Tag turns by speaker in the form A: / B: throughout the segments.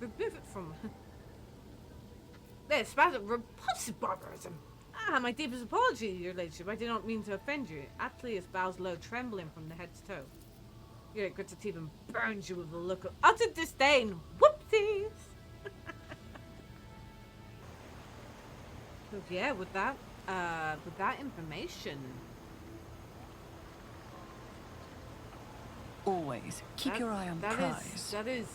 A: Remove it from... This spasm repulsive barbarism. Ah, my deepest apology, your ladyship. I did not mean to offend you. Atlius bows low, trembling from the head to toe. Your grits her teeth and burns you with a look of utter disdain. Whoopsies! So yeah, with that information...
B: Always keep your eye on the prize.
A: That is,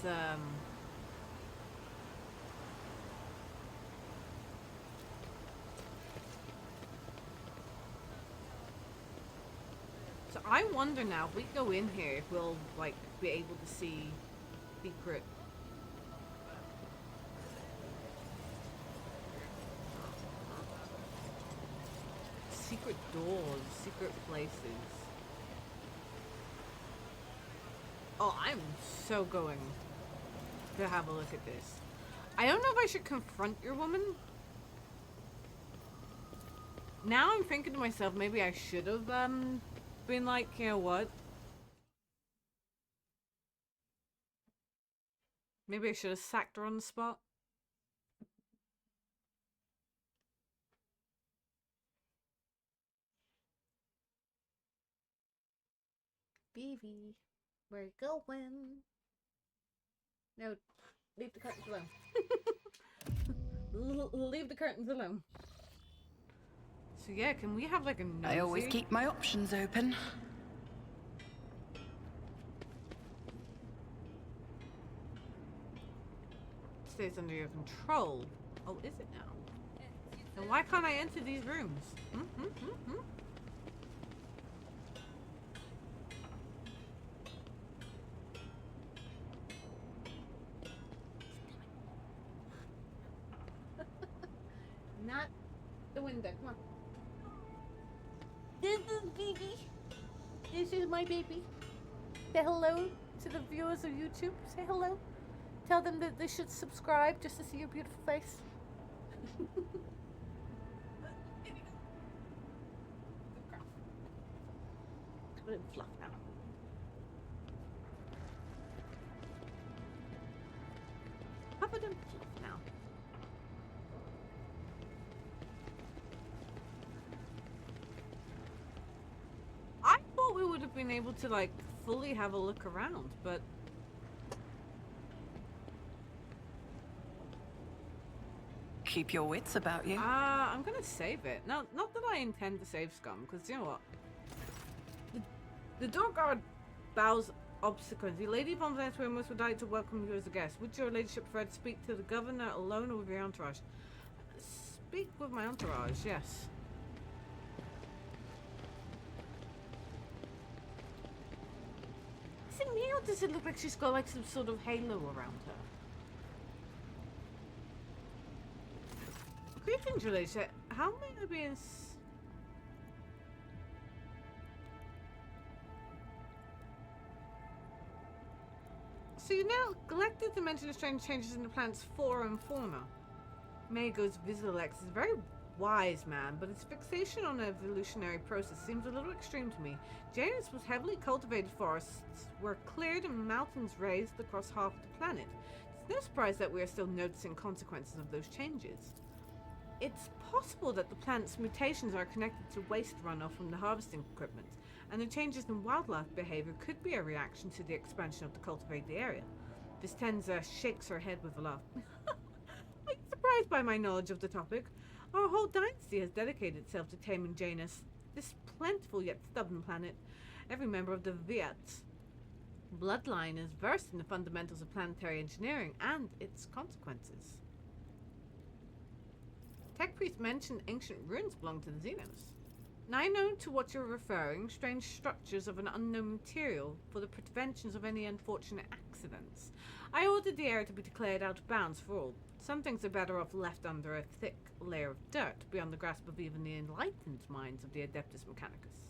A: So I wonder now, if we go in here, if we'll, like, be able to see secret... secret doors, secret places. Oh, I'm so going to have a look at this. I don't know if I should confront your woman. Now I'm thinking to myself, maybe I should have, been like, you know what? Maybe I should have sacked her on the spot. Beavy, where you going? No, leave the curtains alone. Leave the curtains alone. So yeah, can we have like a nosy?
B: I always keep my options open.
A: Stays under your control. Oh, is it now? And why can't I enter these rooms? Not the window. Come on. This is baby. This is my baby. Say hello to the viewers of YouTube. Say hello. Tell them that they should subscribe just to see your beautiful face. Put it in fluff now. Covered in fluff now. I thought we would have been able to like fully have a look around, but
B: Keep your wits about you.
A: I'm gonna save it. No, not that I intend to save Scum, because you know what? The door guard bows obsequiously. Lady von Vanswear most would like to welcome you as a guest. Would your ladyship prefer to speak to the governor alone or with your entourage? Speak with my entourage, yes. Is it me or does it look like she's got like some sort of halo around her? Greetings, your ladyship. How may I be in... So you now collected to mention the strange changes in the planet's flora and fauna. Mago's Visilex is a very wise man, but his fixation on the evolutionary process seems a little extreme to me. Janus was heavily cultivated forests were cleared and mountains raised across half the planet. It's no surprise that we are still noticing consequences of those changes. It's possible that the planet's mutations are connected to waste runoff from the harvesting equipment, and the changes in wildlife behavior could be a reaction to the expansion of the cultivated area. Vistenza shakes her head with a laugh. I'm surprised by my knowledge of the topic. Our whole dynasty has dedicated itself to taming Janus, this plentiful yet stubborn planet. Every member of the Viat bloodline is versed in the fundamentals of planetary engineering and its consequences. Tech Priest mentioned ancient ruins belong to the Xenos. Now I know to what you're referring, strange structures of an unknown material for the prevention of any unfortunate accidents. I ordered the area to be declared out of bounds for all. Some things are better off left under a thick layer of dirt, beyond the grasp of even the enlightened minds of the Adeptus Mechanicus.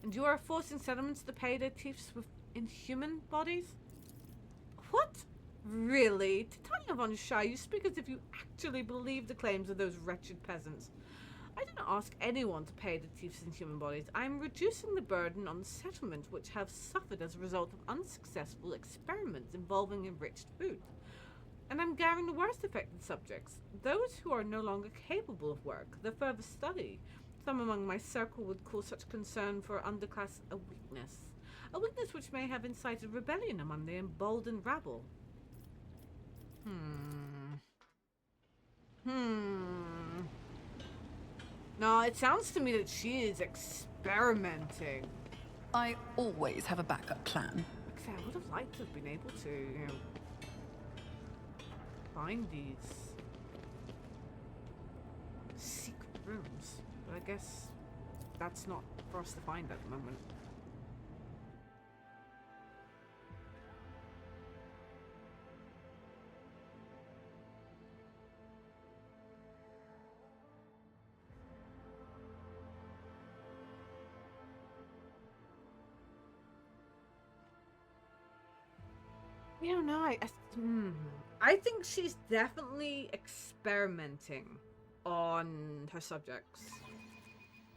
A: And you are forcing settlements to pay their chiefs with inhuman bodies? What? Really? Titania von Shai, you speak as if you actually believe the claims of those wretched peasants. I do not ask anyone to pay the thieves in human bodies. I am reducing the burden on the settlement which have suffered as a result of unsuccessful experiments involving enriched food. And I'm gathering the worst affected subjects, those who are no longer capable of work, the further study. Some among my circle would call such concern for underclass a weakness. A weakness which may have incited rebellion among the emboldened rabble. No, it sounds to me that she is experimenting.
B: I always have a backup plan.
A: Okay, I would have liked to have been able to, you know, find these secret rooms. But I guess that's not for us to find at the moment. You don't know. I think she's definitely experimenting on her subjects.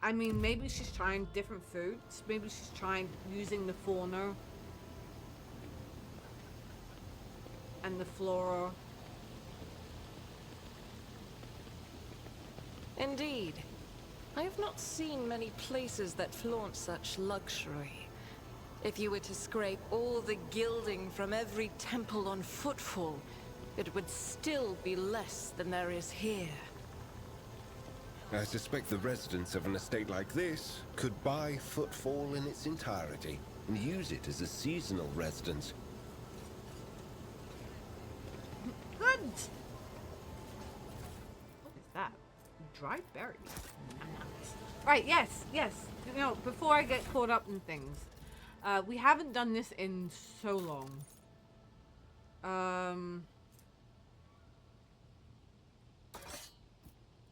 A: I mean, maybe she's trying different foods. Maybe she's trying using the fauna and the flora.
C: Indeed. I have not seen many places that flaunt such luxury. If you were to scrape all the gilding from every temple on footfall, it would still be less than there is here.
D: I suspect the residents of an estate like this could buy Footfall in its entirety and use it as a seasonal residence.
A: Good! What is that? Dried berries. Right, yes. You know, before I get caught up in things. We haven't done this in so long.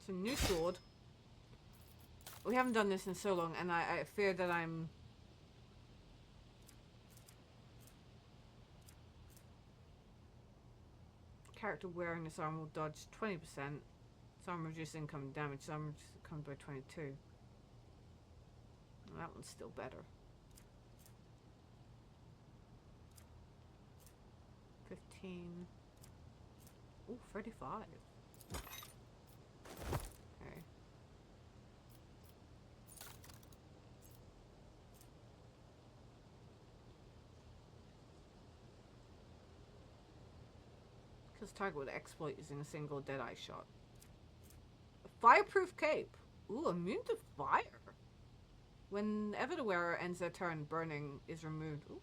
A: It's a new sword. We haven't done this in so long, and I fear that I'm... Character wearing this armor will dodge 20%. Its armor reduces incoming damage. Its armor comes by 22. Well, that one's still better. 15. Ooh, 35. Okay. Kills target with exploit using a single deadeye shot. A fireproof cape. Ooh, immune to fire. Whenever the wearer ends their turn, burning is removed. Ooh.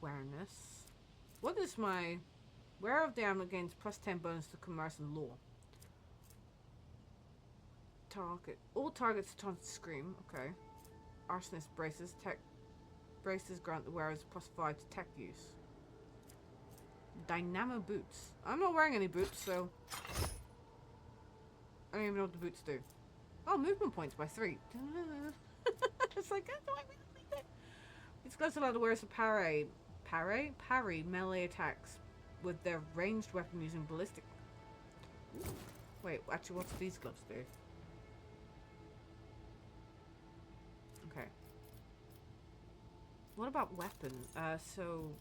A: Awareness. What is my wearer of the amulet gains +10 bonus to commerce and law. Target. All targets taunt scream. Okay. Arsonist braces. Tech braces grant the wearers +5 to tech use. Dynamo boots. I'm not wearing any boots, so I don't even know what the boots do. Oh, movement points by 3. It's like, do I really need it? These gloves allow the wearers to parry melee attacks with their ranged weapon using ballistic. Wait, actually, what's these gloves do? Okay. What about weapon? So...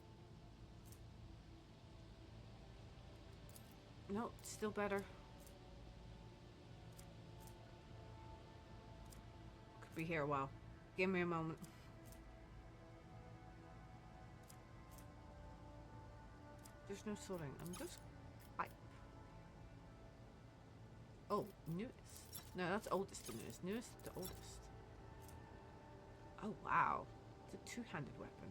A: No, still better. Could be here a while. Give me a moment. There's no sorting. I'm just pipe. Oh, newest. No, that's oldest to newest. Newest to oldest. Oh wow. It's a two-handed weapon.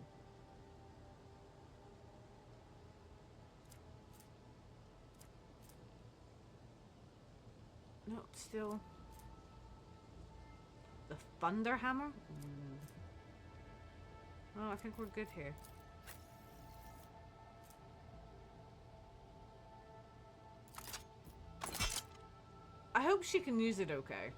A: No, still. The Thunder Hammer? Oh, I think we're good here. I hope she can use it okay.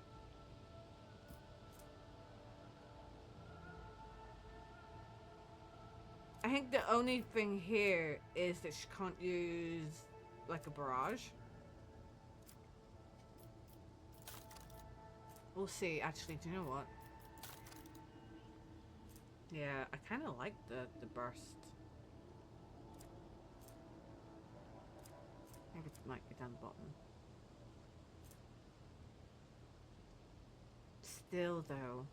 A: I think the only thing here is that she can't use like a barrage. We'll see. Actually, do you know what? Yeah, I kind of like the burst. Maybe it might be down the bottom. Still, though.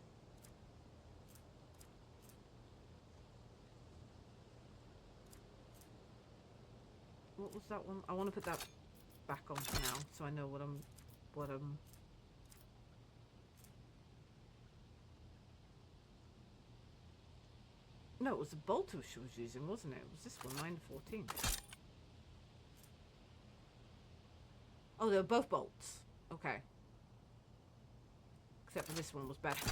A: What was that one? I want to put that back on for now, so I know what I'm. No, it was the bolter she was using, wasn't it? It was this one, 914. Oh, they were both bolts. Okay. Except for this one was better.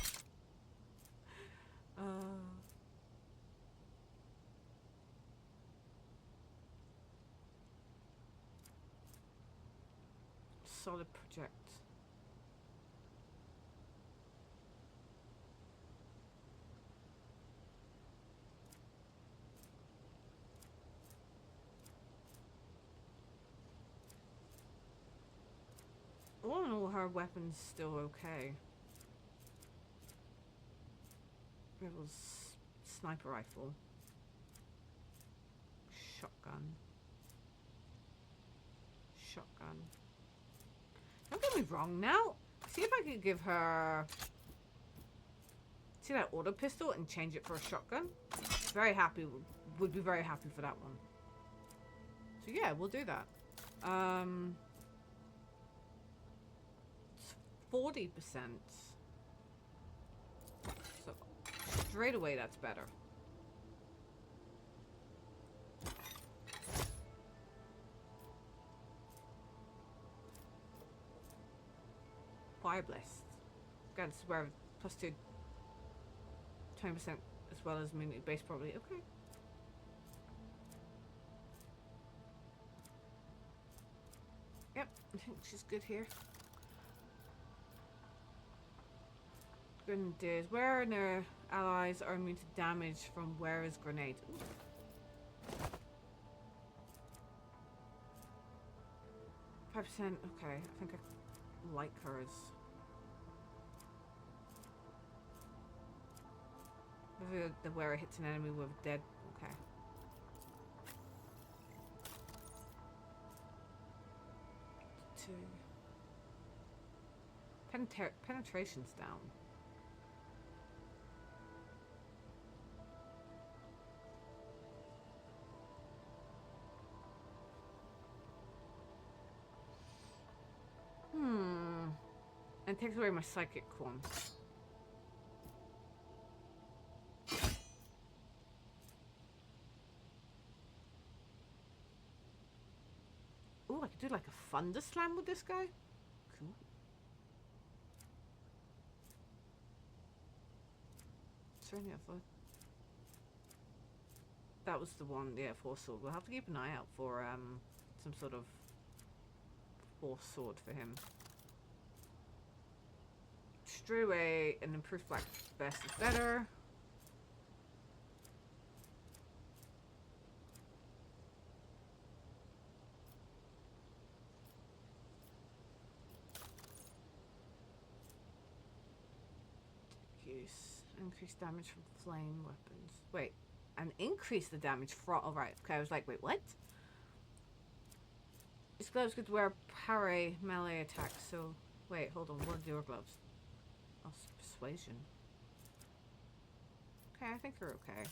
A: Solid project. All in all, her weapon's still okay. It was sniper rifle, shotgun. Don't get me wrong. Now, see if I could give her. See that auto pistol and change it for a shotgun. Very happy. Would be very happy for that one. So yeah, we'll do that. 40%. So straight away, that's better. Fire Blast. Against where plus 2, 20% as well as mini base probably. Okay. Yep, I think she's good here. Grenadiers. Where and their allies are immune to damage from where is grenade. Ooh. 5%. Okay, I think I like hers. The where it hits an enemy with dead. Okay. Penetration's down. And it takes away my psychic one. Ooh, I could do like a thunder slam with this guy. Cool. Is there any other? That was the one, yeah, force sword. We'll have to keep an eye out for some sort of force sword for him. Straight away, an improved black vest is better. Increase damage from flame weapons. Wait, and increase the damage from. Oh, right. Okay, I was like, wait, what? These gloves could wear parry melee attacks. So, wait, hold on. What are your gloves? Oh, persuasion. Okay, I think you're okay.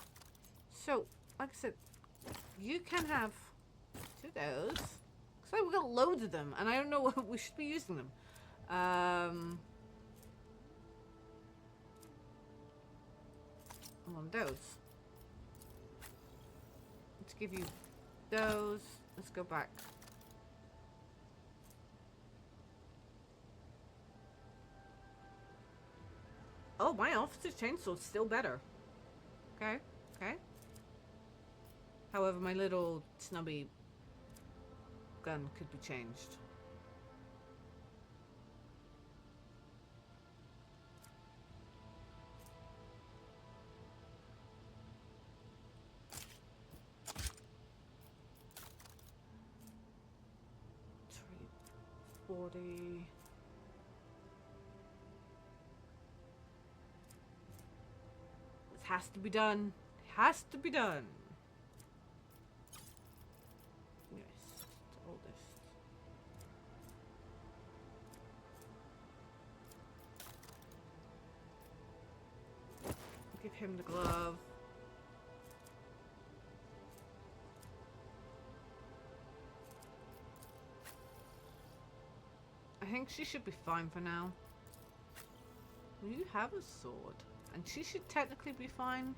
A: So, like I said, you can have 2 of those. Looks like we've got loads of them, and I don't know what we should be using them. One of those. Let's give you those. Let's go back. Oh, my officer's chainsaw's still better. Okay, okay. However, my little snubby gun could be changed. $40. This has to be done. Has to be done. Yes, all this. Give him the glove. I think she should be fine for now. You have a sword, and she should technically be fine.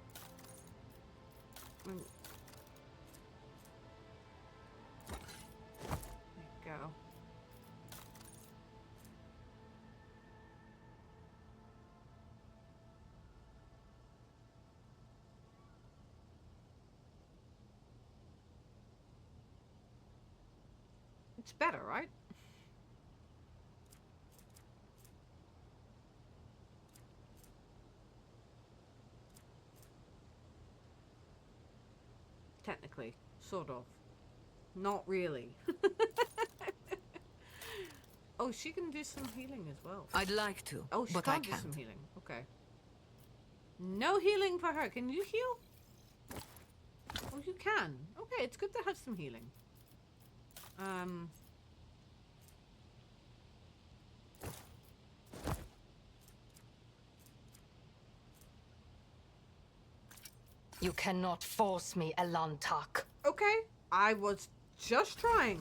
A: There you go. It's better, right? Technically, sort of. Not really. Oh, she can do some healing as well.
B: I'd like to,
A: Oh, she
B: but
A: can't
B: I
A: do some
B: can't.
A: healing. Okay. No healing for her. Can you heal? Oh, you can. Okay, it's good to have some healing.
E: You cannot force me, Elantak.
A: Okay, I was just trying.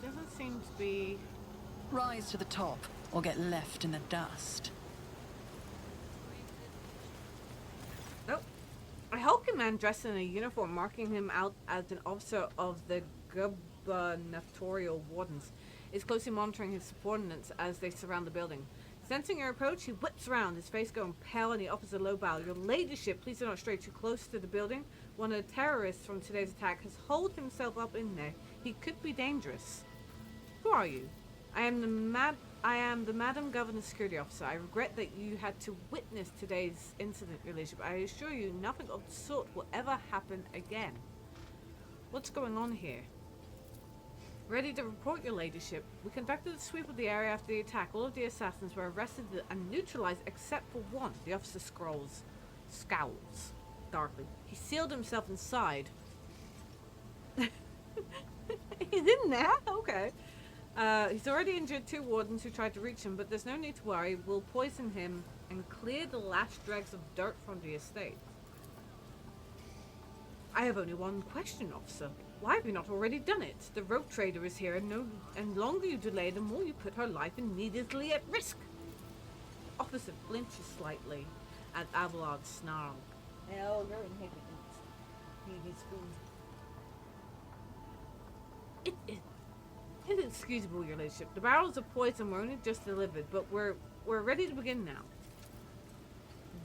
A: Doesn't seem to be...
B: Rise to the top, or get left in the dust.
A: Nope. A hulking man dressed in a uniform marking him out as an officer of the gubernatorial wardens is closely monitoring his subordinates as they surround the building. Sensing your approach, he whips around, his face going pale, and he offers a low bow. Your ladyship, please do not stray too close to the building. One of the terrorists from today's attack has holed himself up in there. He could be dangerous. Who are you? I am the Madam Governor's security officer. I regret that you had to witness today's incident, your ladyship. I assure you nothing of the sort will ever happen again. What's going on here? Ready to report, your ladyship. We conducted a sweep of the area after the attack. All of the assassins were arrested and neutralized except for one. The officer scowls darkly. He sealed himself inside. He's in there? Okay. He's already injured 2 wardens who tried to reach him, but there's no need to worry. We'll poison him and clear the last dregs of dirt from the estate. I have only one question, officer. Why have you not already done it? The rope trader is here, and the longer you delay, the more you put her life immediately at risk. The officer flinches slightly at Abelard's snarl. Hell, you're inhibited. It is inexcusable, your ladyship. The barrels of poison were only just delivered, but we're ready to begin now.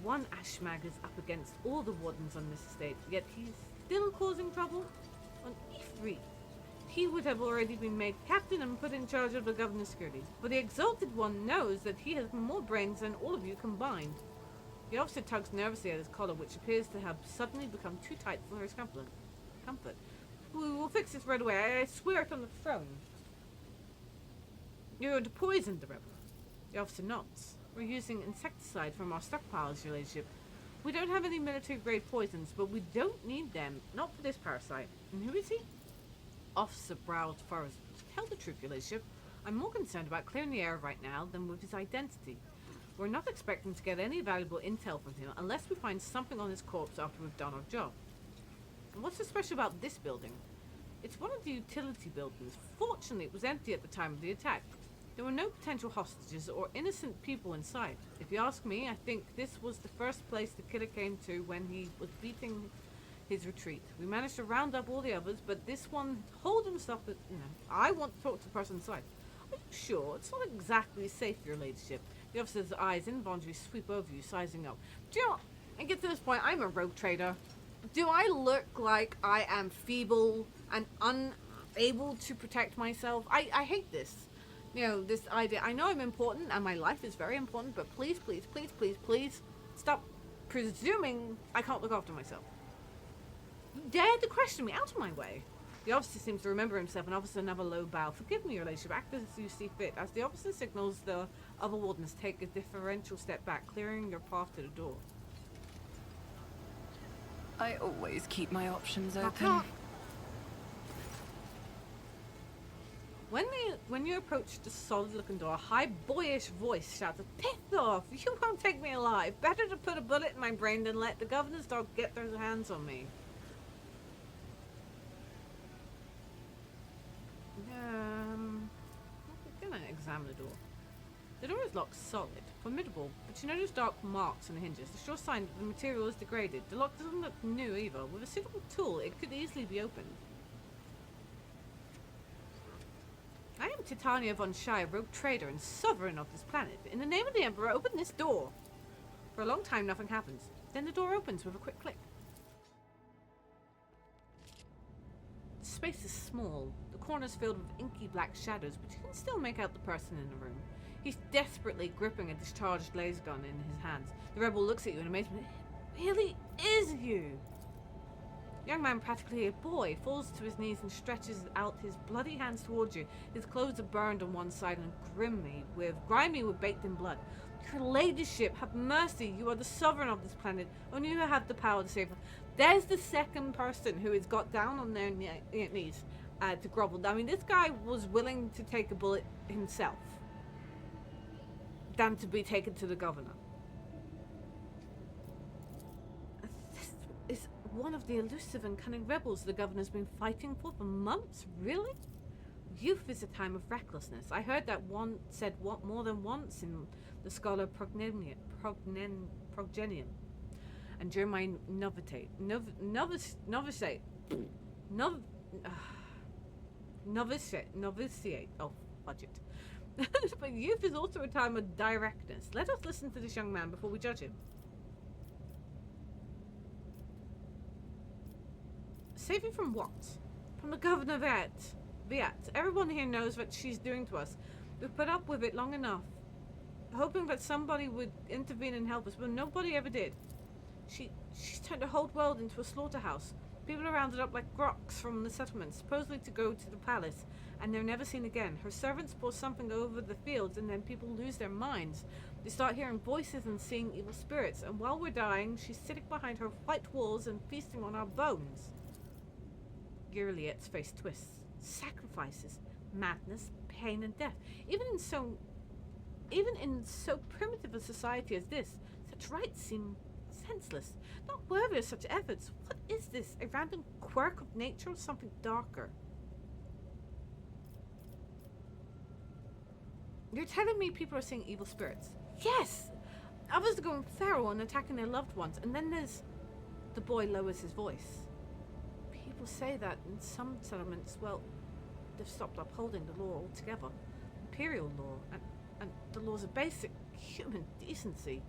A: One Ashmag is up against all the wardens on this estate, yet he's still causing trouble. On E3, he would have already been made captain and put in charge of the governor's security. But the exalted one knows that he has more brains than all of you combined. The officer tugs nervously at his collar, which appears to have suddenly become too tight for his comfort. We will fix this right away. I swear it on the throne. You're going to poison the rebel. The officer nods. We're using insecticide from our stockpiles, your ladyship. We don't have any military-grade poisons, but we don't need them. Not for this parasite. And who is he? Officer browed furrows. To tell the truth, your ladyship, I'm more concerned about clearing the air right now than with his identity. We're not expecting to get any valuable intel from him unless we find something on his corpse after we've done our job. And what's so special about this building? It's one of the utility buildings. Fortunately, it was empty at the time of the attack. There were no potential hostages or innocent people inside. If you ask me, I think this was the first place the killer came to when he was beating his retreat. We managed to round up all the others, but this one holed himself at, I want to talk to the person inside. Are you sure? It's not exactly safe, your ladyship. The officer's eyes involuntarily sweep over you, sizing up. Do you know, and get to this point, I'm a rogue trader. Do I look like I am feeble and unable to protect myself? I hate this. You know, this idea. I know I'm important and my life is very important, but please, please, please, please, please stop presuming I can't look after myself. You dare to question me out of my way. The officer seems to remember himself and offers another low bow. Forgive me, your ladyship. Act as you see fit. As the officer signals, the other wardens take a differential step back, clearing your path to the door.
B: I always keep my options
A: Knock,
B: open.
A: knock. When you approach the solid-looking door, a high, boyish voice shouts, "Piss off! You won't take me alive. Better to put a bullet in my brain than let the governor's dog get their hands on me." We're gonna examine the door. The door is locked solid, formidable, but you notice dark marks on the hinges, the sure sign that the material is degraded. The lock doesn't look new either. With a suitable tool, it could easily be opened. I am Titania von Shai, rogue trader and sovereign of this planet. In the name of the Emperor, open this door. For a long time, nothing happens. Then the door opens with a quick click. The space is small. The corners filled with inky black shadows, but you can still make out the person in the room. He's desperately gripping a discharged laser gun in his hands. The rebel looks at you in amazement. It really is you! The young man, practically a boy, falls to his knees and stretches out his bloody hands towards you. His clothes are burned on one side and grimy with baked in blood. Your ladyship, have mercy. You are the sovereign of this planet. Only you have the power to save her. There's the second person who has got down on their knees to grovel. I mean, this guy was willing to take a bullet himself than to be taken to the governor. This is one of the elusive and cunning rebels the governor's been fighting for months. Really? Youth is a time of recklessness. I heard that one said more than once in the scholar Progenium. And during my novitiate, oh, fudge it. But youth is also a time of directness. Let us listen to this young man before we judge him. Save you from what? From the governor Viat. Everyone here knows what she's doing to us. We've put up with it long enough, hoping that somebody would intervene and help us, but nobody ever did. She's turned the whole world into a slaughterhouse. People are rounded up like rocks from the settlements, supposedly to go to the palace, and they're never seen again. Her servants pour something over the fields, and then people lose their minds. They start hearing voices and seeing evil spirits, and while we're dying, she's sitting behind her white walls and feasting on our bones. Girilet's face twists. Sacrifices, madness, pain, and death. Even in so primitive a society as this, such rites seem senseless, not worthy of such efforts. What is this? A random quirk of nature or something darker? You're telling me people are seeing evil spirits? Yes! Others are going feral and attacking their loved ones, and then there's... The boy lowers his voice. People say that in some settlements, well, they've stopped upholding the law altogether. Imperial law, and the laws of basic human decency.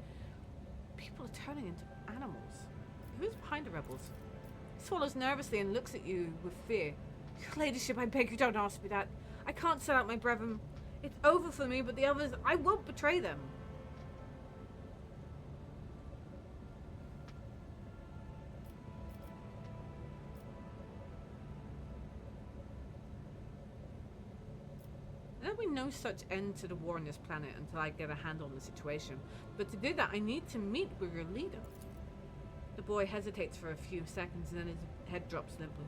A: People are turning into animals. Who's behind the rebels? He swallows nervously and looks at you with fear. Your ladyship, I beg you don't ask me that. I can't sell out my brethren. It's over for me, but the others, I won't betray them. There'll be no such end to the war on this planet until I get a handle on the situation. But to do that, I need to meet with your leader. The boy hesitates for a few seconds and then his head drops limply.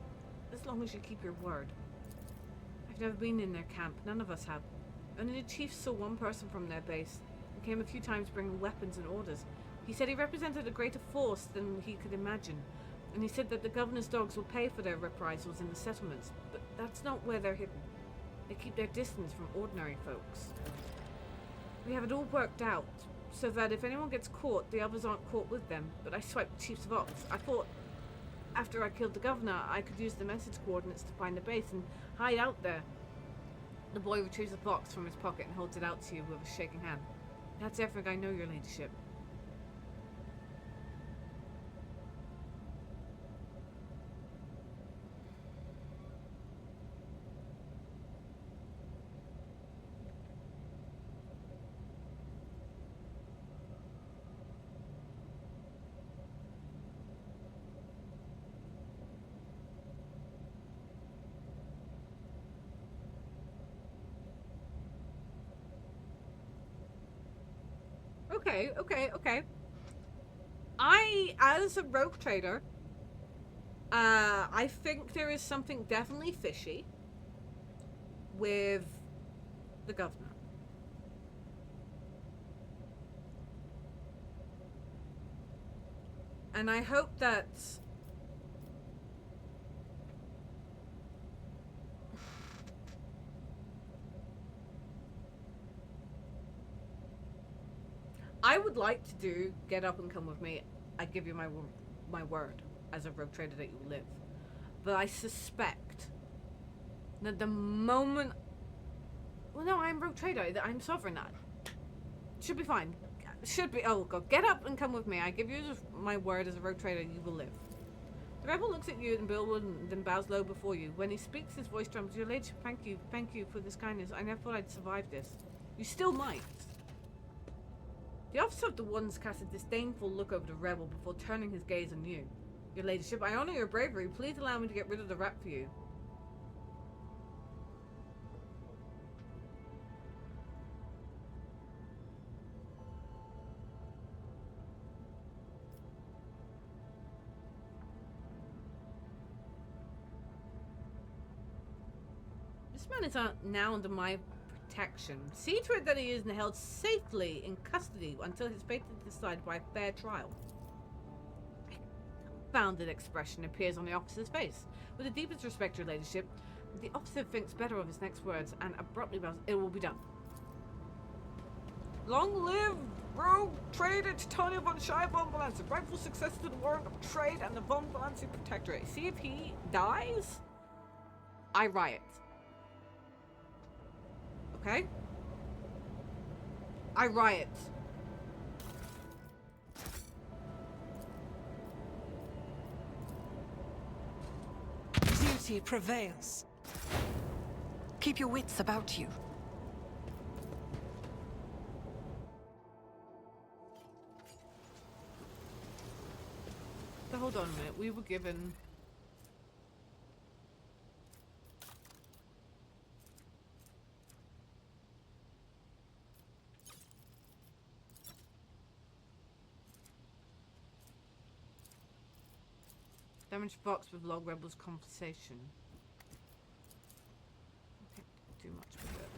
A: As long as you keep your word. I've never been in their camp. None of us have. Only the chief saw one person from their base. He came a few times bringing weapons and orders. He said he represented a greater force than he could imagine. And he said that the governor's dogs will pay for their reprisals in the settlements. But that's not where they're hidden. They keep their distance from ordinary folks. We have it all worked out, so that if anyone gets caught, the others aren't caught with them. But I swiped the chief's box. I thought, after I killed the governor, I could use the message coordinates to find the base and hide out there. The boy retrieves a box from his pocket and holds it out to you with a shaking hand. That's everything I know, your ladyship. Okay. I, as a rogue trader, I think there is something definitely fishy with the governor. And I hope that I would like to do get up and come with me. I give you my word as a rogue trader that you live. But I suspect that the moment, well, no, I'm rogue trader. I'm sovereign. Should be fine. Should be. Oh god, get up and come with me. I give you my word as a rogue trader. You will live. The rebel looks at you and Billwood and then bows low before you. When he speaks, his voice trembles. Your ladyship, thank you for this kindness. I never thought I'd survive this. You still might. The officer of the Ones cast a disdainful look over the rebel before turning his gaze on you. Your ladyship, I honor your bravery. Please allow me to get rid of the rat for you. This man is now under my protection. See to it that he is held safely in custody until his fate is decided by a fair trial. A confounded expression appears on the officer's face. With the deepest respect, your ladyship, the officer thinks better of his next words and abruptly bows. It will be done. Long live rogue trader Titania von Shire von Valency, rightful successor to the warrant of trade and the von Valency protectorate. See if he dies, I riot. Okay? I riot.
B: Duty prevails. Keep your wits about you.
A: So hold on a minute. We were given... Damaged box with log rebels conversation. I can't do much with it.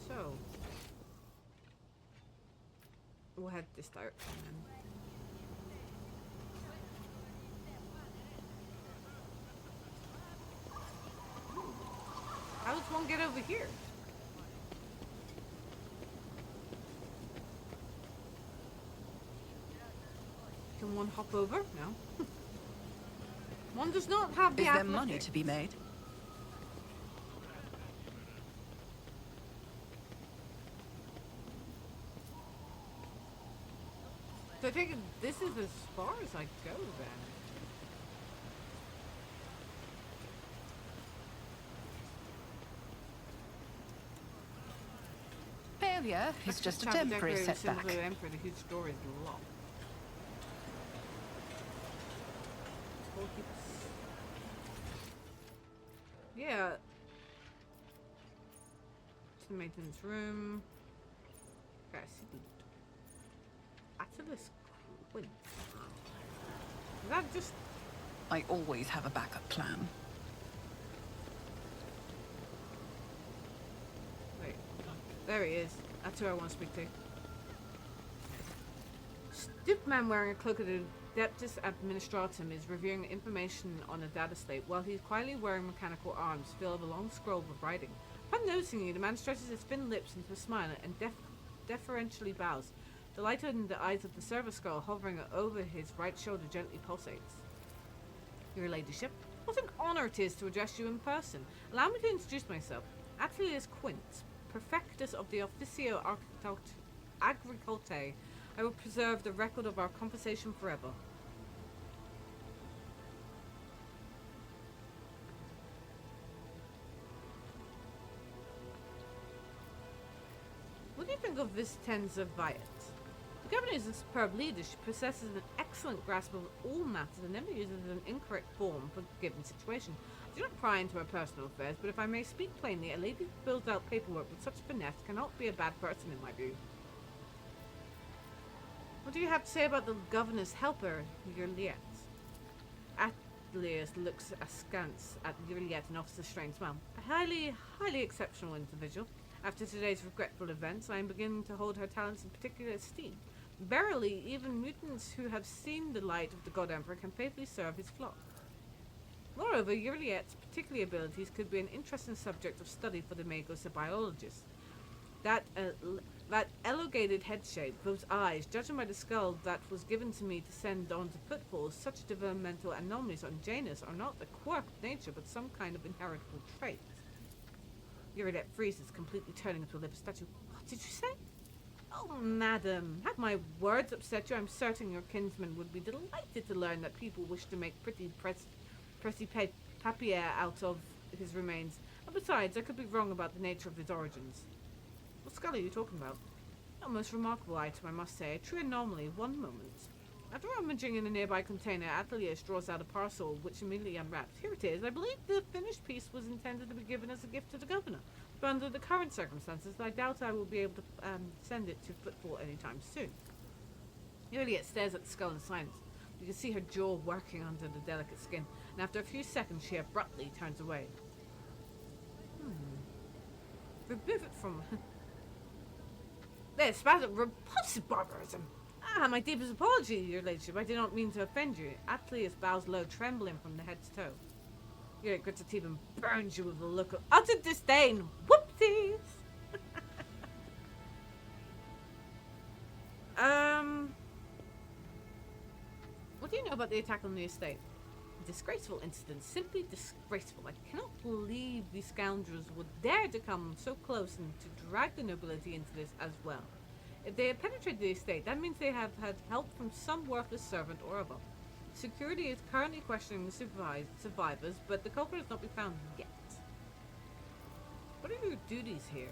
A: So we'll head this direction then. How does one get over here? Can one hop over? No. One does not have the
B: Is there
A: athletics.
B: money to be made?
A: So I take it this is as far as I go then.
B: Failure is just a temporary setback.
A: The Emperor, the huge door is locked. Yeah. To the maintenance room. Okay, I see the Atlas Quint. Is that just...
B: I always have a backup plan.
A: Wait. There he is. That's who I want to speak to. Stoop man wearing a cloak of the Adeptus Administratum is reviewing the information on a data slate while he's quietly wearing mechanical arms filled with a long scroll of writing. Upon noticing you, the man stretches his thin lips into a smile and deferentially bows. The light in the eyes of the service girl hovering over his right shoulder gently pulsates. Your ladyship, what an honor it is to address you in person. Allow me to introduce myself. Atelius Quint, Perfectus of the Officio Agricolte. I will preserve the record of our conversation forever. What do you think of Visitenza Viat? The governor is a superb leader. She possesses an excellent grasp of all matters and never uses an incorrect form for a given situation. Do not pry into her personal affairs, but if I may speak plainly, a lady who builds out paperwork with such finesse cannot be a bad person in my view. What do you have to say about the governor's helper, Juliet? Atelius looks askance at Juliet and offers a strange smile. A highly exceptional individual. After today's regretful events, I am beginning to hold her talents in particular esteem. Verily, even mutants who have seen the light of the God Emperor can faithfully serve his flock. Moreover, Juliet's particular abilities could be an interesting subject of study for the Magos biologists. That elongated head shape, those eyes, judging by the skull that was given to me to send on to footfalls, such developmental anomalies on Janus are not a quirk of nature, but some kind of inheritable trait. Juliet freezes, completely turning into a living statue. What did you say? Oh, madam, had my words upset you, I'm certain your kinsman would be delighted to learn that people wish to make pretty papier out of his remains. And besides, I could be wrong about the nature of his origins. What skull are you talking about? A most remarkable item, I must say. A true anomaly. One moment. After rummaging in a nearby container, Atelius draws out a parcel, which immediately unwraps. Here it is. I believe the finished piece was intended to be given as a gift to the governor. But under the current circumstances, I doubt I will be able to send it to Footfall anytime soon. Juliet stares at the skull in silence. You can see her jaw working under the delicate skin, and after a few seconds, she abruptly turns away. Remove it from... This rather repulsive barbarism. Ah, my deepest apology, your ladyship. I did not mean to offend you. Atelius bows low, trembling from the head to toe. Juliet grits her teeth and burns you with a look of utter disdain. Whoopsies! What do you know about the attack on the estate? A disgraceful incident. Simply disgraceful. I cannot believe these scoundrels would dare to come so close and to drag the nobility into this as well. If they have penetrated the estate, that means they have had help from some worthless servant or other. Security is currently questioning the survivors, but the culprit has not been found yet. What are your duties here?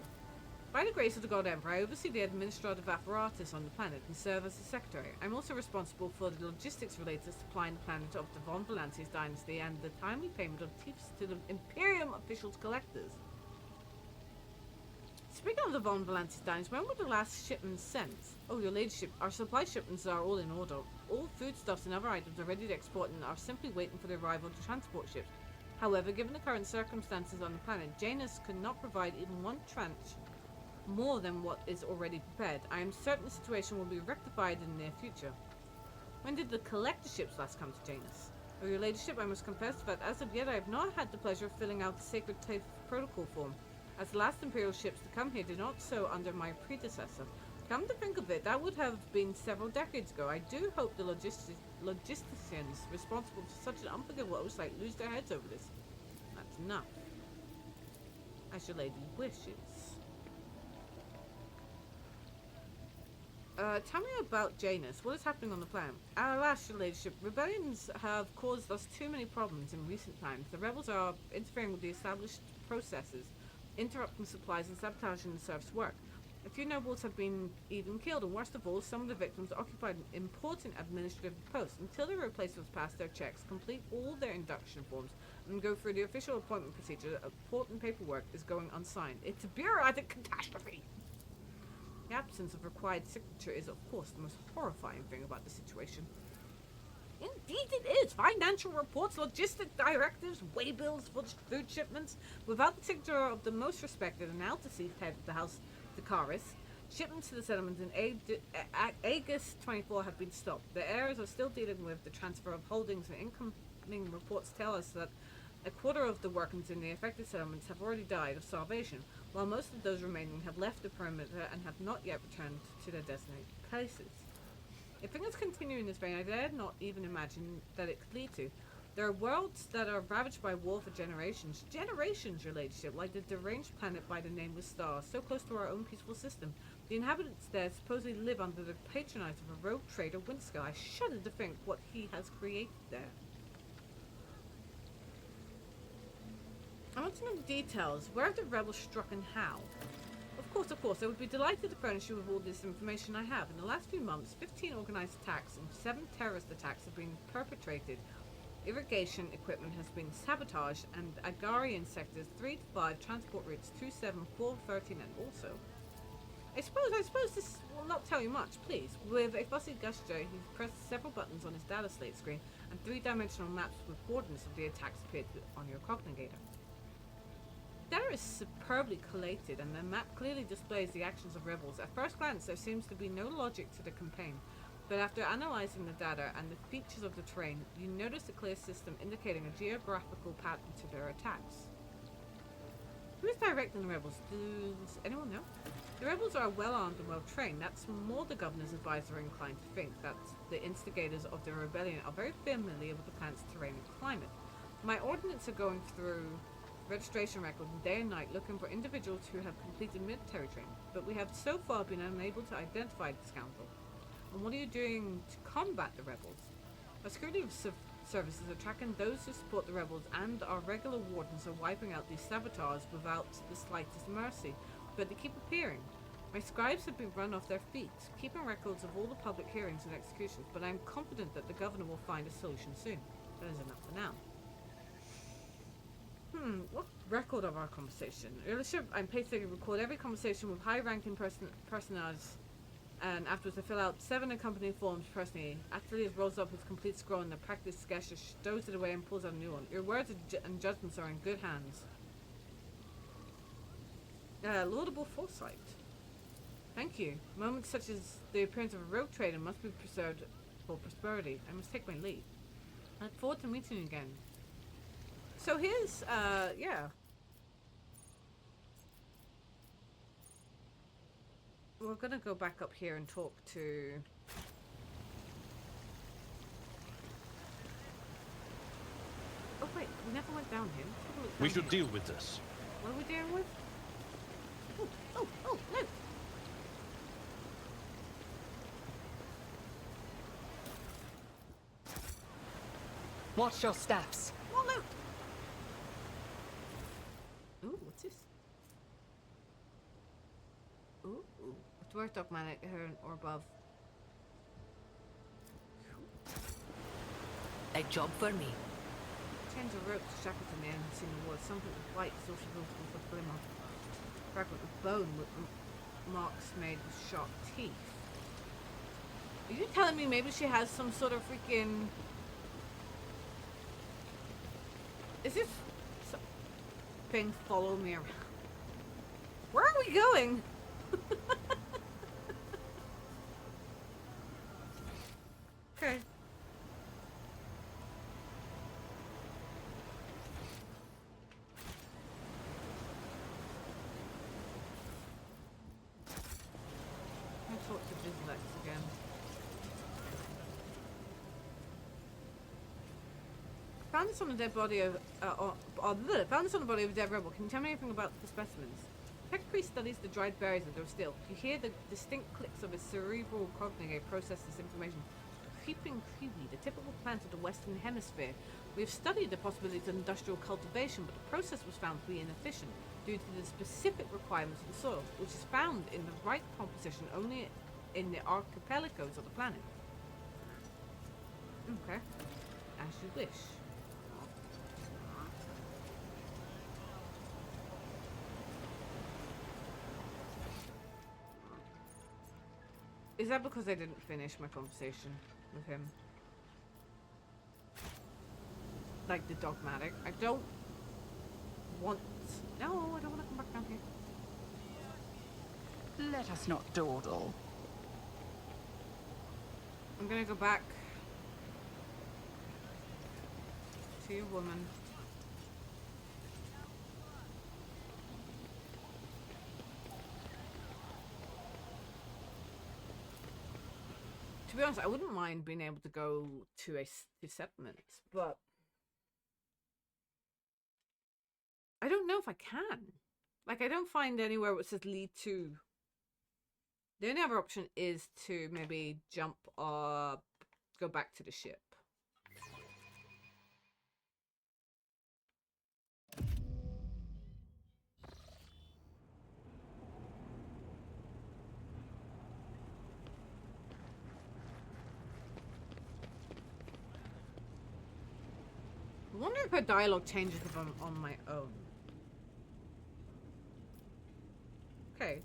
A: By the grace of the God Emperor, I oversee the administrative apparatus on the planet and serve as the secretary. I'm also responsible for the logistics related to supplying the planet of the Von Valances dynasty and the timely payment of tips to the Imperium officials' collectors. Speaking of the Von Valances dynasty, when were the last shipments sent? Oh, your ladyship, our supply shipments are all in order. All foodstuffs and other items are ready to export and are simply waiting for the arrival of the transport ships. However, given the current circumstances on the planet, Janus could not provide even one tranche more than what is already prepared. I am certain the situation will be rectified in the near future. When did the collector ships last come to Janus? Oh, your ladyship, I must confess that as of yet I have not had the pleasure of filling out the sacred protocol form, as the last Imperial ships to come here did not so under my predecessor. Come to think of it, that would have been several decades ago. I do hope the logisticians responsible for such an unforgivable oversight lose their heads over this. That's enough. As your lady wishes. Tell me about Janus. What is happening on the planet? Alas, your ladyship, rebellions have caused us too many problems in recent times. The rebels are interfering with the established processes, interrupting supplies and sabotaging the serf's work. A few nobles have been even killed, and worst of all, some of the victims occupied important administrative posts. Until their replacements pass their checks, complete all their induction forms, and go through the official appointment procedure, important paperwork is going unsigned. It's a bureaucratic catastrophe! The absence of required signature is, of course, the most horrifying thing about the situation. Indeed it is! Financial reports, logistic directives, waybills for food shipments. Without the signature of the most respected and now-deceased head of the House Dakaris, shipments to the settlement in Aegis 24 have been stopped. The heirs are still dealing with the transfer of holdings, and incoming reports tell us that a quarter of the workers in the affected settlements have already died of starvation, while most of those remaining have left the perimeter and have not yet returned to their designated places. If things continue in this vein, I dare not even imagine that it could lead to. There are worlds that are ravaged by war for generations. Generations, your ladyship, like the deranged planet by the nameless star, so close to our own peaceful system. The inhabitants there supposedly live under the patronage of a rogue trader, Windscale. I shudder to think what he has created there. I want to know the details. Where have the rebels struck and how? Of course, I would be delighted to furnish you with all this information I have. In the last few months, 15 organized attacks and 7 terrorist attacks have been perpetrated Irrigation equipment has been sabotaged, and Agarian sectors 3 to 5 transport routes 2, 7, 4, 13, and also. I suppose this will not tell you much, please. With a fussy gesture, he pressed several buttons on his data slate screen, and 3-dimensional maps with coordinates of the attacks appeared on your cognigator. Data is superbly collated, and the map clearly displays the actions of rebels. At first glance, there seems to be no logic to the campaign, but after analyzing the data and the features of the terrain, you notice a clear system indicating a geographical pattern to their attacks. Who is directing the rebels? Does anyone know? The rebels are well armed and well trained. That's more the governor's advisor inclined to think that the instigators of the rebellion are very familiar with the planet's terrain and climate. My ordnance are going through registration records day and night looking for individuals who have completed military training, but we have so far been unable to identify the scoundrel. And what are you doing to combat the rebels? Our security services are tracking those who support the rebels, and our regular wardens are wiping out these saboteurs without the slightest mercy, but they keep appearing. My scribes have been run off their feet, keeping records of all the public hearings and executions, but I am confident that the governor will find a solution soon. That is enough for now. What record of our conversation? Earlier, I'm paid to record every conversation with high-ranking personages, and afterwards I fill out 7 accompanying forms personally. Atelier rolls up his complete scroll and the practice gesture stows it away and pulls out a new one. Your words and judgments are in good hands. Laudable foresight. Thank you. Moments such as the appearance of a rogue trader must be preserved for prosperity. I must take my leave. I look forward to meeting you again. So here's, yeah. We're gonna go back up here and talk to... Oh wait, we never went down here.
F: We should deal with this.
A: What are we dealing with? Oh, look!
E: Watch your steps.
A: Oh, look! Ooh, what's this? Ooh. Dwarf dog man here or above.
B: A job for me.
A: Chains of rope to shackleton the end seen the wall. Something white social with a glimmer. Fragment of bone with marks made with sharp teeth. Are you telling me maybe she has some sort of freaking... Is this thing follow me around? Where are we going? Okay. I'll talk to Vizlex again. Found this on a dead body of found this on the body of a dead rebel. Can you tell me anything about the specimens? Technically studies the dried berries that are still. You hear the distinct clicks of his cerebral cognate process this information. Creeping kiwi, the typical plant of the Western Hemisphere. We have studied the possibilities of industrial cultivation, but the process was found to be inefficient due to the specific requirements of the soil, which is found in the right composition only in the archipelagos of the planet. Okay. As you wish. Is that because I didn't finish my conversation with him? Like the dogmatic. I don't want... No, I don't want to come back down here.
B: Let us not dawdle.
A: I'm gonna go back to your woman. To be honest, I wouldn't mind being able to go to settlements, but I don't know if I can. Like, I don't find anywhere where it says lead to. The only other option is to maybe jump up, go back to the ship. if her dialogue changes if I'm on my own. Okay.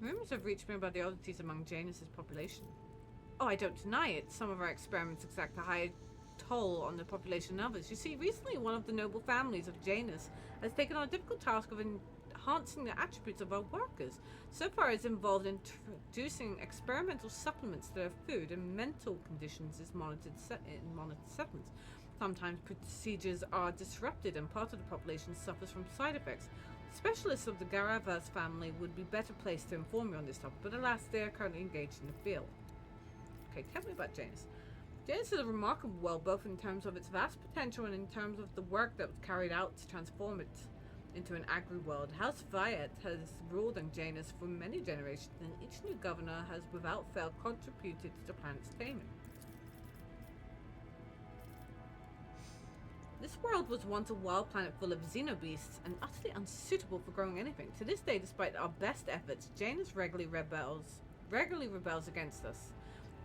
A: Rumors have reached me about the oddities among Janus' population. Oh, I don't deny it. Some of our experiments exact a high toll on the population than others. You see, recently one of the noble families of Janus has taken on a difficult task of enhancing the attributes of our workers. So far, it's involved in introducing experimental supplements to their food and mental conditions is monitored in monitored settlements. Sometimes procedures are disrupted and part of the population suffers from side effects. Specialists of the Garavas family would be better placed to inform you on this topic, but alas, they are currently engaged in the field. Okay, tell me about Janus. Janus is a remarkable world, both in terms of its vast potential and in terms of the work that was carried out to transform it into an agri-world. House Viet has ruled on Janus for many generations, and each new governor has without fail contributed to the planet's taming. This world was once a wild planet full of xenobeasts and utterly unsuitable for growing anything. To this day, despite our best efforts, Janus regularly rebels against us.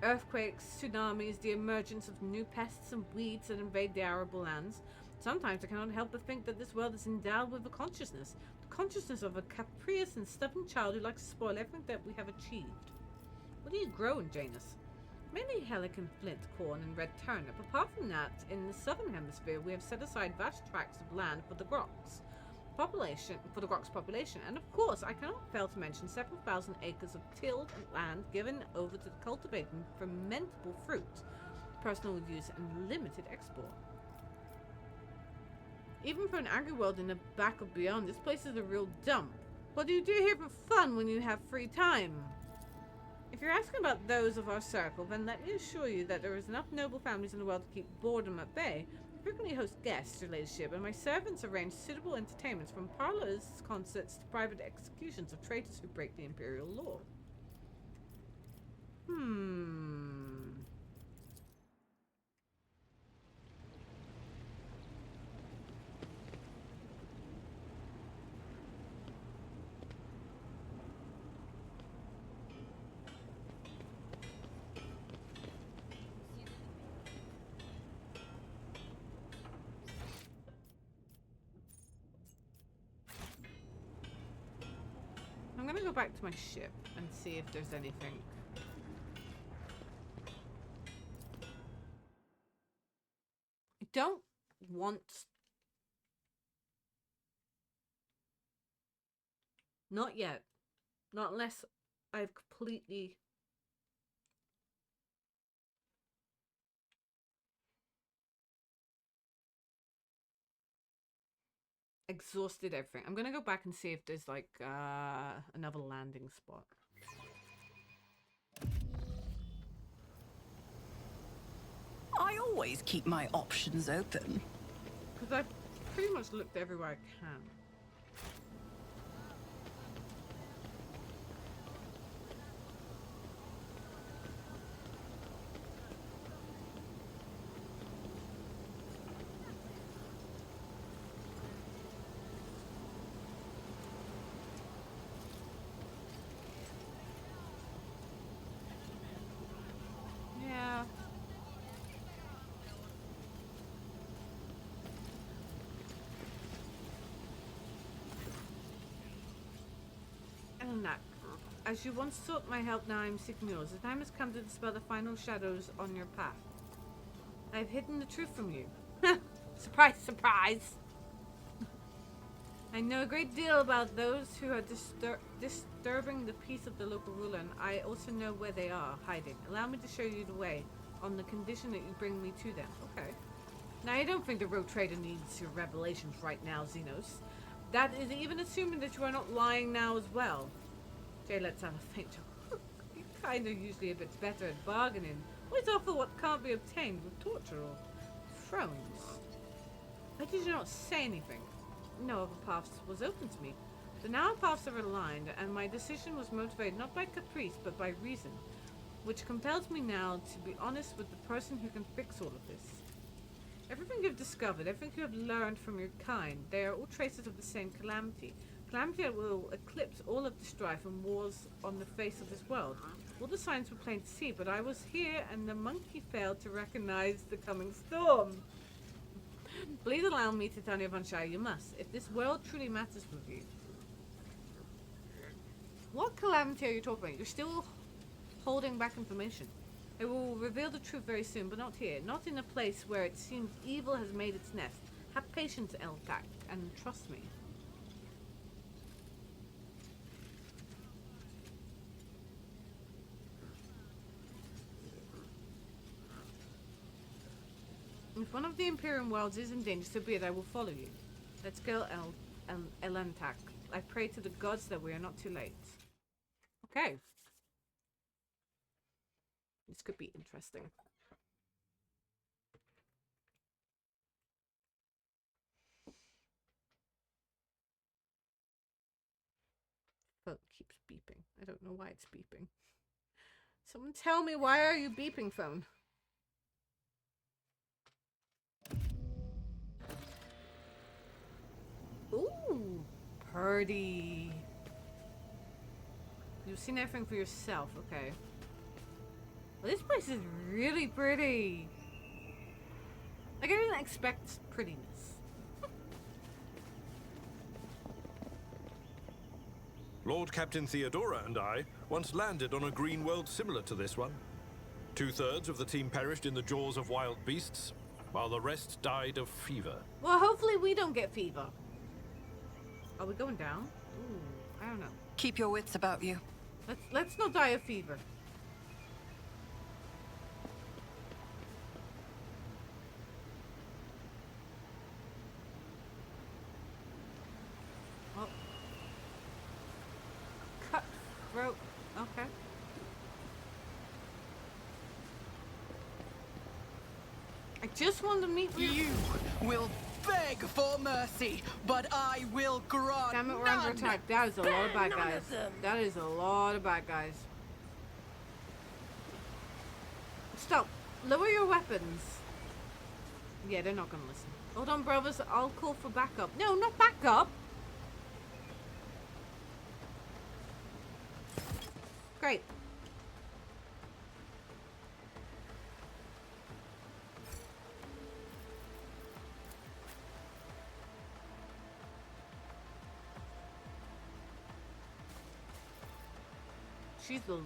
A: Earthquakes, tsunamis, the emergence of new pests and weeds that invade the arable lands. Sometimes I cannot help but think that this world is endowed with a consciousness. The consciousness of a capricious and stubborn child who likes to spoil everything that we have achieved. What do you grow in Janus? Mainly helican flint, corn, and red turnip. Apart from that, in the southern hemisphere, we have set aside vast tracts of land for the Grox population, and of course, I cannot fail to mention several thousand acres of tilled land given over to the cultivating fermentable fruit, personal use, and limited export. Even for an agri-world in the back of beyond, this place is a real dump. What do you do here for fun when you have free time? If you're asking about those of our circle, then let me assure you that there is enough noble families in the world to keep boredom at bay. I frequently host guests, your ladyship, and my servants arrange suitable entertainments from parlors, concerts, to private executions of traitors who break the imperial law. I'm gonna go back to my ship and see if there's anything. I don't want... Not yet. Not unless I've completely... exhausted everything. I'm gonna go back and see if there's like another landing spot.
B: I always keep my options open.
A: Because I've pretty much looked everywhere I can. As you once sought my help, now I am seeking yours. The time has come to dispel the final shadows on your path. I have hidden the truth from you. Surprise, surprise! I know a great deal about those who are disturbing the peace of the local ruler, and I also know where they are hiding. Allow me to show you the way, on the condition that you bring me to them. Okay. Now, I don't think the rogue trader needs your revelations right now, Xenos. That is even assuming that you are not lying now as well. Jay lets out a faint chuckle. You're kind of usually a bit better at bargaining. Always offer what can't be obtained with torture or thrones. Why did you not say anything? No other path was open to me. But now our paths are aligned, and my decision was motivated not by caprice, but by reason, which compels me now to be honest with the person who can fix all of this. Everything you've discovered, everything you have learned from your kind, they are all traces of the same calamity. Calamity that will eclipse all of the strife and wars on the face of this world. All the signs were plain to see, but I was here and the monkey failed to recognize the coming storm. Please allow me to tell you, Von Shire, you must. If this world truly matters with you. What calamity are you talking about? You're still holding back information. It will reveal the truth very soon, but not here. Not in a place where it seems evil has made its nest. Have patience, Eltak, and trust me. If one of the Imperium worlds is in danger, so be it, I will follow you. Let's go, Elantak. I pray to the gods that we are not too late. Okay. This could be interesting. Phone keeps beeping. I don't know why it's beeping. Someone tell me, why are you beeping, phone? Ooh, pretty. You've seen everything for yourself, okay. Well, this place is really pretty. Like, I didn't expect prettiness.
F: Lord Captain Theodora and I once landed on a green world similar to this one. 2/3 of the team perished in the jaws of wild beasts, while the rest died of fever.
A: Well, hopefully we don't get fever. Are we going down? Ooh, I don't know.
B: Keep your wits about you.
A: Let's not die of fever. Oh. Cutthroat. Okay. I just wanted to meet you.
B: You will beg for mercy, but I will grant
A: Damn it, we're under attack. That is a lot of bad guys. That is a lot of bad guys. Stop. Lower your weapons. Yeah, they're not gonna listen. Hold on, brothers. I'll call for backup. No, not backup. Great. She's the,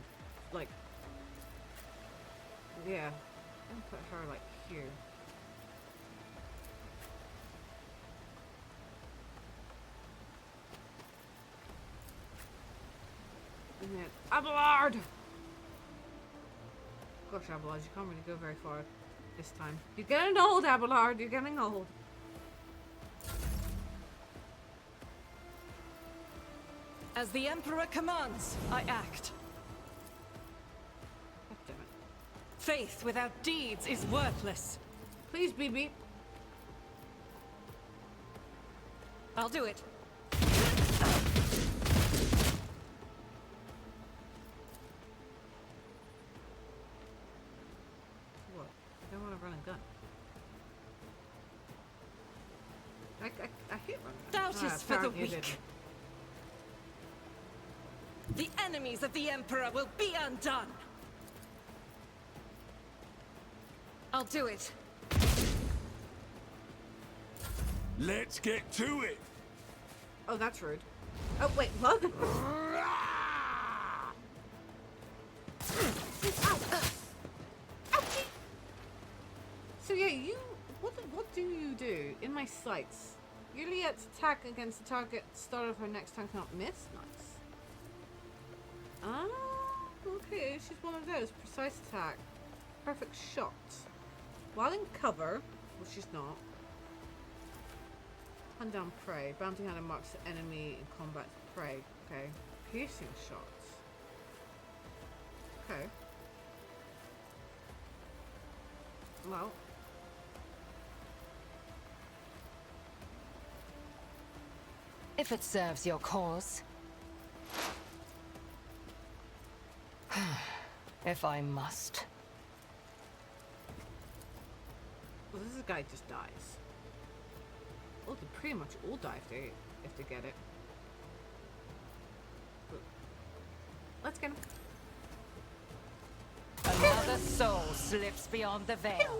A: like, yeah. I'm gonna put her, like, here. And then, Abelard! Gosh, Abelard, you can't really go very far this time. You're getting old, Abelard, you're getting old.
C: As the Emperor commands, I act.
A: God damn it.
C: Faith without deeds is worthless.
A: Please, BB.
C: I'll do it.
A: What? I don't want to run a gun. I hate running guns.
C: Doubt is for the
A: apparently you
C: weak.
A: didn't.
C: The enemies of the Emperor will be undone. I'll do it.
G: Let's get to it.
A: Oh, that's rude. Oh, wait, what? Ow. Ouchie! So yeah, what do you do? In my sights. Juliet's attack against the target at the start of her next turn cannot miss? Nice. Ah, okay, she's one of those. Precise attack. Perfect shot. While in cover, which she's not. Hunt down prey. Bounty hunter marks the enemy in combat prey. Okay. Piercing shots. Okay. Well.
E: If it serves your cause. If I must.
A: Well, this guy just dies. Well, they pretty much all die if they get it. But let's get him.
E: Another soul slips beyond the veil.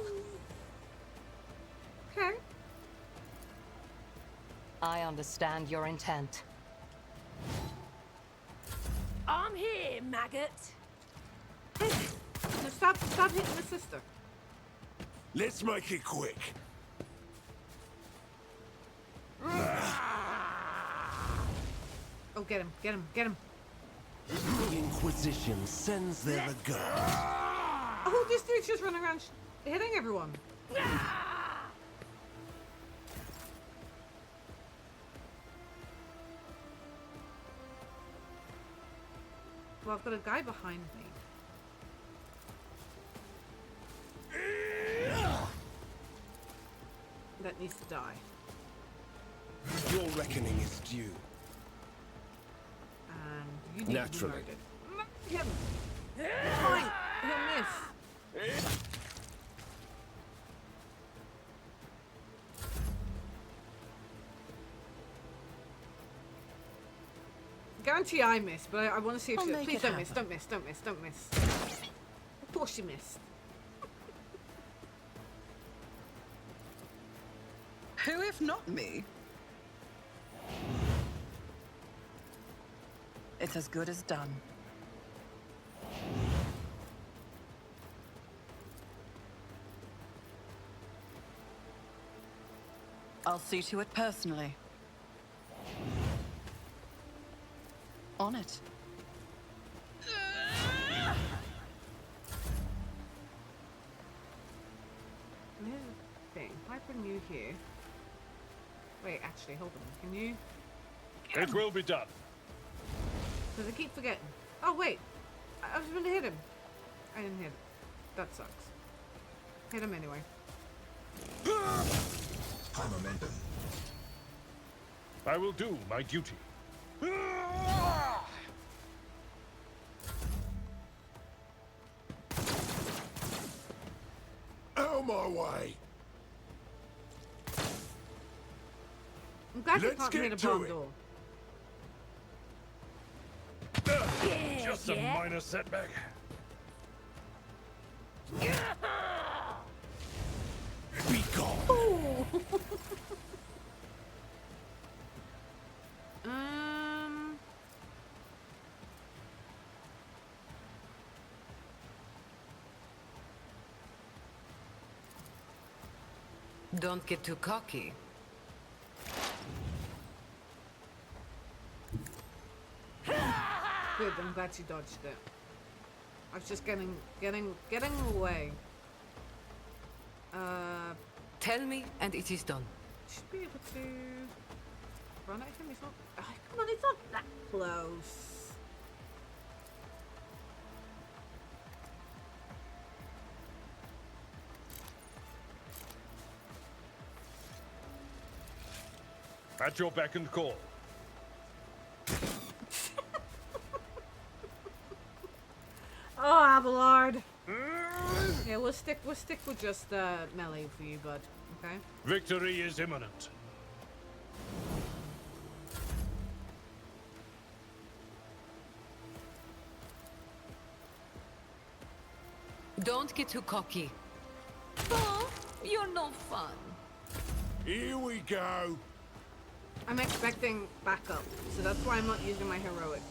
A: Okay.
E: I understand your intent.
H: I'm here, maggot.
A: Now stop hitting the sister.
G: Let's make it quick.
A: Oh, get him, get him, get him.
D: The Inquisition sends their regards.
A: Oh, this dude's just running around hitting everyone. Well, I've got a guy behind me. That needs to die.
D: Your reckoning is due.
A: And you need
D: Naturally.
A: to be murdered. Hit him. Fine. He'll miss. Guarantee I miss, but I want to see if
E: I'll
A: she...
E: make
A: Please
E: it
A: don't miss,
E: happen.
A: don't miss, don't miss, don't miss. Of course she missed.
B: Who if not me? It's as good as done. I'll see to it personally. On it.
A: And here's the thing. If I bring you here... Wait, actually, hold on. Can you...
F: It will be done.
A: Because I keep forgetting. Oh, wait. I was going to hit him. I didn't hit him. That sucks. Hit him anyway.
I: High momentum.
F: I will do my duty.
G: Out my way.
A: I'm glad you
G: Let's
A: can't
G: get
A: hit a
G: to
A: bomb
G: it.
A: door.
F: Just a minor setback.
G: Be gone.
E: Don't get too cocky.
A: Good, I'm glad she dodged it. I was just getting away.
E: Tell me, and it is done.
A: Should be able to run at him. He's not. Oh, come on, it's not that close.
F: At your beck and call.
A: Oh, Abelard. Yeah, we'll stick with just melee for you, bud. Okay.
F: Victory is imminent.
E: Don't get too cocky. Oh, you're no fun.
G: Here we go.
A: I'm expecting backup, so that's why I'm not using my heroic.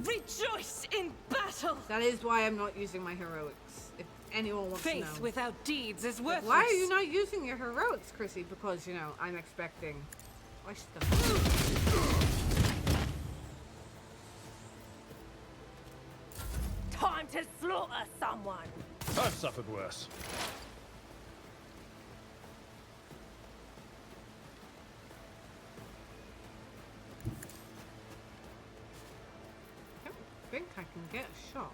C: Rejoice in battle!
A: That is why I'm not using my heroics. If anyone wants to
C: Faith
A: know.
C: without deeds is
A: Like,
C: worthless.
A: why are you not using your heroics, Chrissy? Because, you know, I'm expecting... Why should the...
H: Time to slaughter someone.
F: I've suffered worse.
A: I don't think I can get a shot.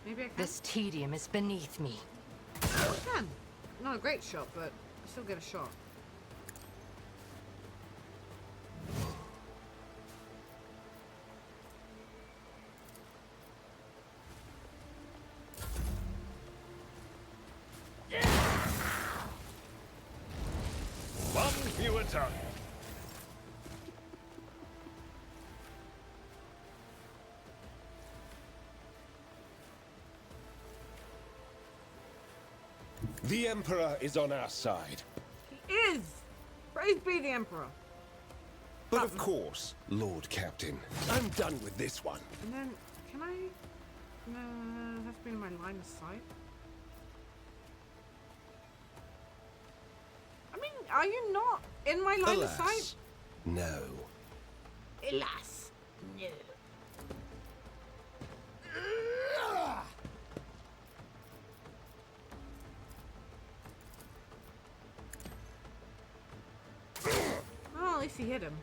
A: Maybe I can.
E: This tedium is beneath me.
A: I can. Not a great shot, but I still get a shot.
G: better.
D: The Emperor is on our side.
A: He is! Praise be the Emperor.
D: But of course, Lord Captain, I'm done with this one.
A: And then, can I... No, it has to be in my line of sight. I mean, are you not in my line of sight?
D: Alas, no.
A: Alas, no. Well, at least he hit him.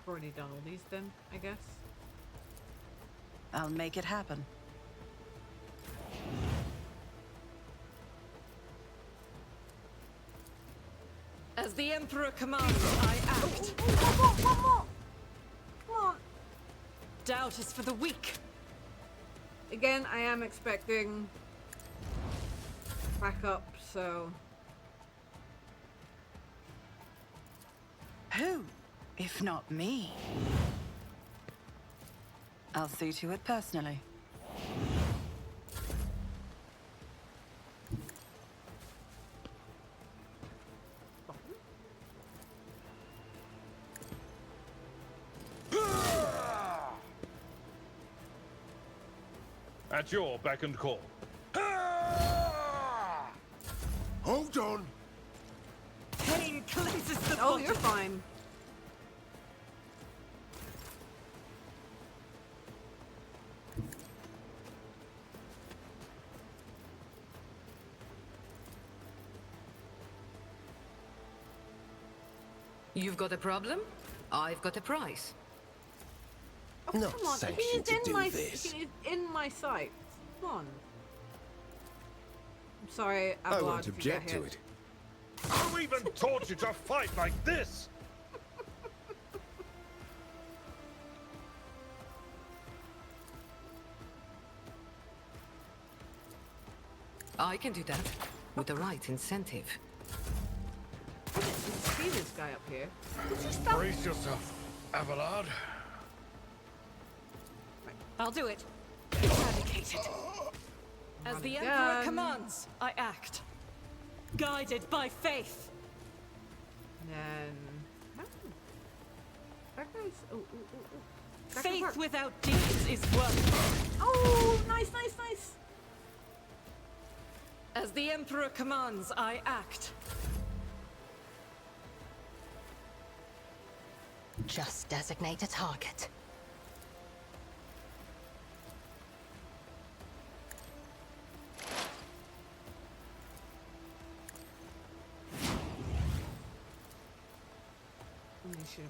A: I've already done all these then, I guess.
B: I'll make it happen.
C: As the Emperor commands, I act.
A: One more! Come on!
C: Doubt is for the weak.
A: Again, I am expecting backup, so...
B: Who, if not me? I'll see to it personally.
F: At your beck and call.
G: Hold on.
B: Pain cleanses the
A: Oh,
B: body.
A: you're fine.
E: You've got a problem? I've got a price.
D: Not
A: Come on, he
D: sanctioned
A: is
D: to
A: in
D: do
A: my
D: this.
A: he is in my sight. Come on. I'm sorry,
D: I
A: Abelard,
D: won't
A: if you get
D: object to
A: hit.
D: it.
F: Who even taught you to fight like this?
E: I can do that with the right incentive.
A: I didn't see this guy up here. Did you stop?
G: Brace yourself, Abelard.
C: I'll do it. Eradicate it. As the Emperor
A: again.
C: commands, I act. Guided by faith.
A: And then... Oh. That guy's... Oh, oh, oh, oh. That could
C: Faith
A: work.
C: without deeds is worthless.
A: Oh, nice, nice, nice.
C: As the Emperor commands, I act.
I: Just designate a target.
A: Initiative.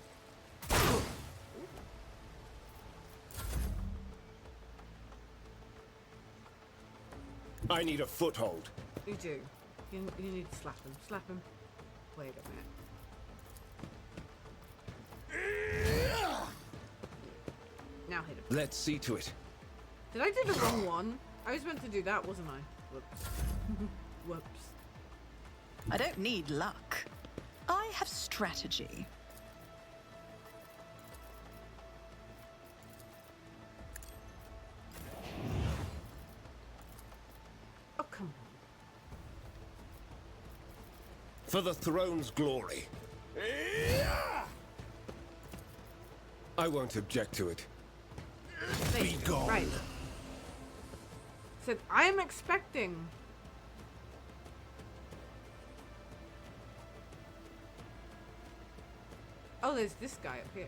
D: I need a foothold.
A: You do. You need to slap him. Slap him. Wait a minute. Now hit him.
D: Let's see to it.
A: Did I do the wrong one? I was meant to do that, wasn't I? Whoops. Whoops.
B: I don't need luck. I have strategy.
A: Oh, come on.
D: For the throne's glory. I won't object to it.
A: There you go. Right. Said, I am expecting. Oh, there's this guy up here.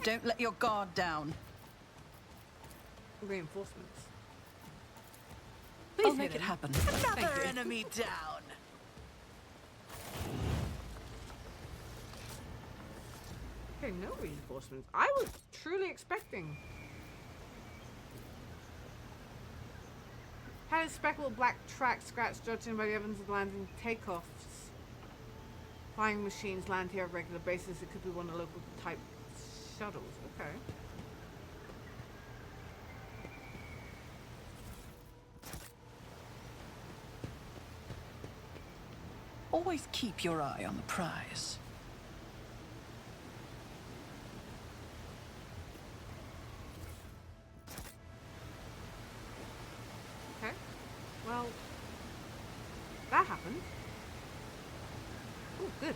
B: Don't let your guard down.
A: Reinforcements.
B: I'll
A: Please
B: make
A: hit
B: it
A: him.
B: happen. Another enemy down.
A: Okay, no reinforcements. I was truly expecting. Had a speckled black track scratched judging by the evidence of landing takeoffs. Flying machines land here on a regular basis. It could be one of the local type shuttles. Okay.
B: Always keep your eye on the prize.
A: Okay. Well, that happened. Oh, good.